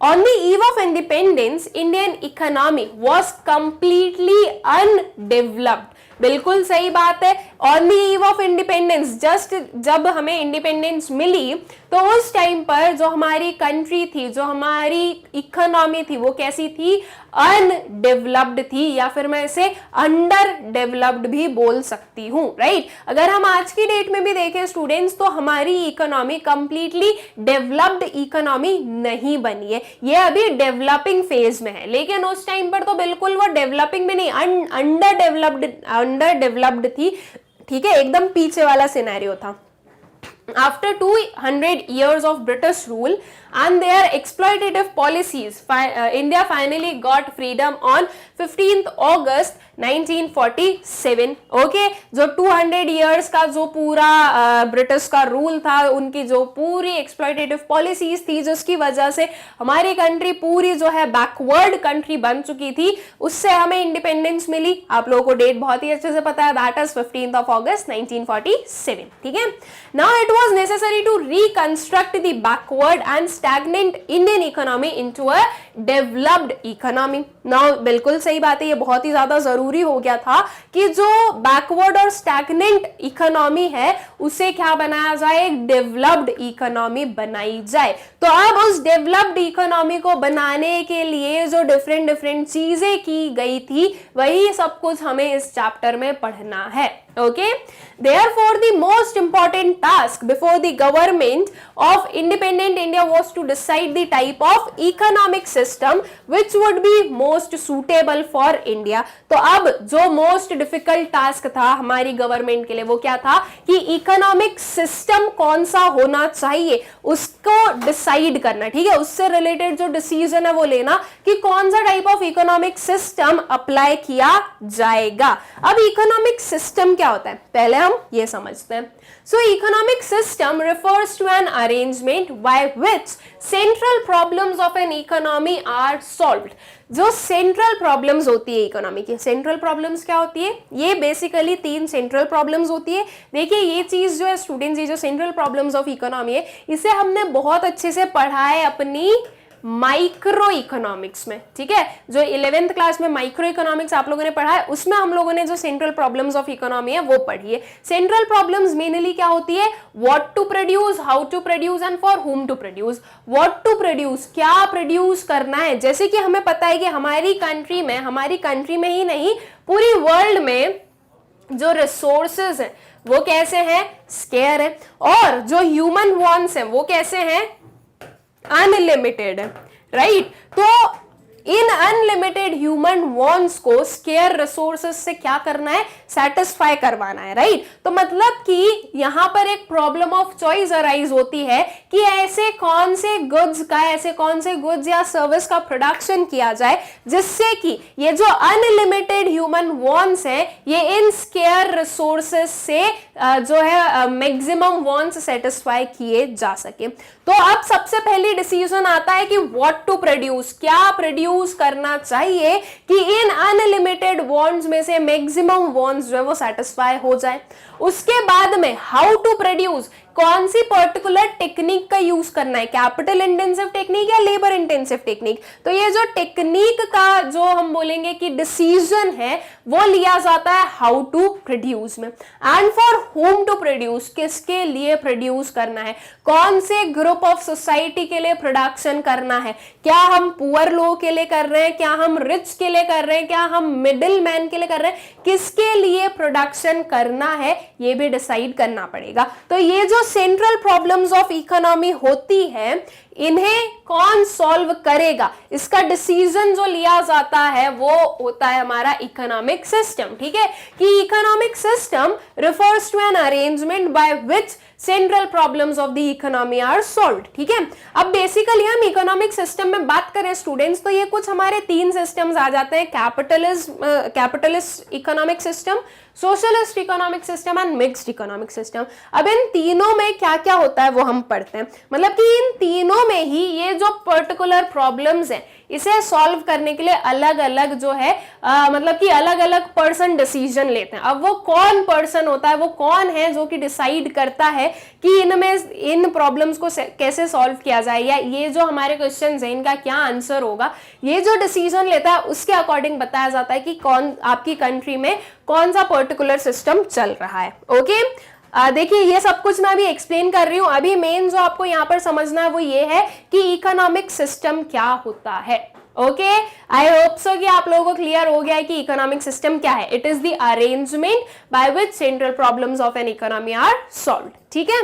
On the eve of independence, Indian economy was completely undeveloped. बिल्कुल सही बात है। On the eve of independence, just जब हमें इंडिपेंडेंस मिली तो उस टाइम पर जो हमारी कंट्री थी, जो हमारी इकोनॉमी थी, वो कैसी थी? अनडेवलप्ड थी, या फिर मैं इसे अंडर डेवलप्ड भी बोल सकती हूँ, राइट। अगर हम आज की डेट में भी देखें स्टूडेंट्स, तो हमारी इकोनॉमी कंप्लीटली डेवलप्ड इकोनॉमी नहीं बनी है, ये अभी डेवलपिंग फेज में है। लेकिन उस टाइम पर तो बिल्कुल वो डेवलपिंग में नहीं, अंडर डेवलप्ड थी, ठीक है, एकदम पीछे वाला सिनेरियो था। After 200 years of British rule and their exploitative policies, India finally got freedom on 15th August 1947. Okay, जो 200 years का जो पूरा ब्रिटिश का रूल था, उनकी जो पूरी एक्सप्लॉयटेटिव पॉलिसीज थी, जिसकी वजह से हमारी कंट्री पूरी जो है बैकवर्ड कंट्री बन चुकी थी, उससे हमें इंडिपेंडेंस मिली। आप लोगों को डेट बहुत ही अच्छे से पता है, that is 15th of August 1947, ठीक है। Now it was necessary to reconstruct the backward and stagnant Indian economy into a developed economy. Now बिल्कुल सही बात है, ये बहुत ही ज्यादा जरूरी हो गया था कि जो बैकवर्ड और स्टैग्नेंट इकोनॉमी है उसे क्या बनाया जाए? एक डेवलप्ड इकोनॉमी बनाई जाए। तो अब उस डेवलप्ड इकोनॉमी को बनाने के लिए जो डिफरेंट चीजें की गई थी, वही सब कुछ हमें इस चैप्टर में पढ़ना है। Okay, therefore the most important task before the government of independent India was to decide the type of economic system which would be most suitable for India. तो अब जो most difficult task था हमारी government के लिए, वो क्या था कि इकोनॉमिक सिस्टम कौन सा होना चाहिए उसको डिसाइड करना, ठीक है, उससे रिलेटेड जो डिसीजन है वो लेना कि कौन सा type of economic system apply किया जाएगा। अब इकोनॉमिक सिस्टम क्या होता है, पहले हम ये समझते हैं। So economic system refers to an arrangement by which central problems of an economy are solved. जो सेंट्रल प्रॉब्लम्स होती है इकोनॉमी की, सेंट्रल प्रॉब्लम्स क्या होती है? ये बेसिकली 3 सेंट्रल प्रॉब्लम्स होती है। देखिए ये चीज जो है स्टूडेंट्स, ये जो सेंट्रल प्रॉब्लम्स ऑफ इकोनॉमी है, इसे हमने बहुत अच्छे से पढ़ा है अपनी माइक्रो इकोनॉमिक्स में, ठीक है। जो 11th क्लास में माइक्रो इकोनॉमिक्स आप लोगों ने पढ़ा है, उसमें हम लोगों ने जो सेंट्रल प्रॉब्लम्स ऑफ इकोनॉमी है वो पढ़ी है। सेंट्रल प्रॉब्लम्स मेनली क्या होती है? What to produce, how to produce and for whom to produce. What to produce, क्या प्रोड्यूस करना है। जैसे कि हमें पता है कि हमारी कंट्री में ही नहीं, पूरी वर्ल्ड में जो रिसोर्सेज हैं वो कैसे हैं? स्केयर है। और जो ह्यूमन वांट्स हैं वो कैसे हैं? अनलिमिटेड है, राइट। तो इन अनलिमिटेड ह्यूमन वांट्स को स्केयर रिसोर्सेस से क्या करना है? सेटिस्फाई करवाना है, राइट। तो मतलब कि यहां पर एक प्रॉब्लम ऑफ चॉइस अराइज होती है कि ऐसे कौन से गुड्स या सर्विस का प्रोडक्शन किया जाए जिससे कि ये जो अनलिमिटेड ह्यूमन वांट्स हैं ये इन स्केयर रिसोर्सेस से जो है मैक्सिमम वांट्स सेटिस्फाई किए जा सके। तो अब सबसे पहले डिसीजन आता है कि व्हाट टू प्रोड्यूस, क्या प्रोड्यूस करना चाहिए कि इन अनलिमिटेड वांट्स में से मैक्सिमम वांट्स जो है वो सेटिस्फाई हो जाए। उसके बाद में हाउ टू प्रोड्यूस, कौन सी पर्टिकुलर टेक्निक का यूज करना है, कैपिटल इंटेंसिव टेक्निक या लेबर इंटेंसिव टेक्निक। तो ये जो टेक्निक का जो हम बोलेंगे कि डिसीजन है वो लिया जाता है हाउ टू प्रोड्यूस में। And for whom to produce, किसके लिए प्रोड्यूस करना है, कौन से ग्रुप ऑफ सोसाइटी के लिए प्रोडक्शन करना है, क्या हम पुअर लोग के लिए कर रहे हैं, क्या हम रिच के लिए कर रहे हैं, क्या हम मिडिल मैन के लिए कर रहे हैं, किसके लिए प्रोडक्शन करना है ये भी डिसाइड करना पड़ेगा। तो ये जो सेंट्रल प्रॉब्लम्स ऑफ इकोनॉमी होती है इन्हें कौन सॉल्व करेगा, इसका डिसीजन जो लिया जाता है वो होता है हमारा इकोनॉमिक सिस्टम, ठीक है। कि economic system refers to an arrangement by which central problems of the economy are solved, ठीक है। अब बेसिकली हम इकोनॉमिक सिस्टम में बात करें स्टूडेंट्स, तो ये कुछ हमारे 3 सिस्टम्स आ जाते हैं, capitalist economic system, socialist economic system and mixed economic system. अब इन तीनों में क्या क्या होता है वो हम पढ़ते हैं। मतलब कि इन तीनों में ही ये जो पर्टिकुलर प्रॉब्लम्स हैं इसे सॉल्व करने के लिए अलग अलग जो है मतलब कि अलग अलग पर्सन डिसीजन लेते हैं। अब वो कौन पर्सन होता है, वो कौन है जो कि डिसाइड करता है कि इन प्रॉब्लम्स को कैसे सॉल्व किया जाए, या ये जो हमारे क्वेश्चन है इनका क्या आंसर होगा, ये जो डिसीजन लेता है उसके अकॉर्डिंग बताया जाता है कि कौन आपकी कंट्री में कौन सा पर्टिकुलर सिस्टम चल रहा है। ओके, देखिए ये सब कुछ मैं अभी एक्सप्लेन कर रही हूं। अभी मेन जो आपको यहाँ पर समझना है वो ये है कि इकोनॉमिक सिस्टम क्या होता है। ओके, आई होप सो कि आप लोगों को क्लियर हो गया है कि इकोनॉमिक सिस्टम क्या है। It is the arrangement by which central problems of an economy are solved. ठीक है,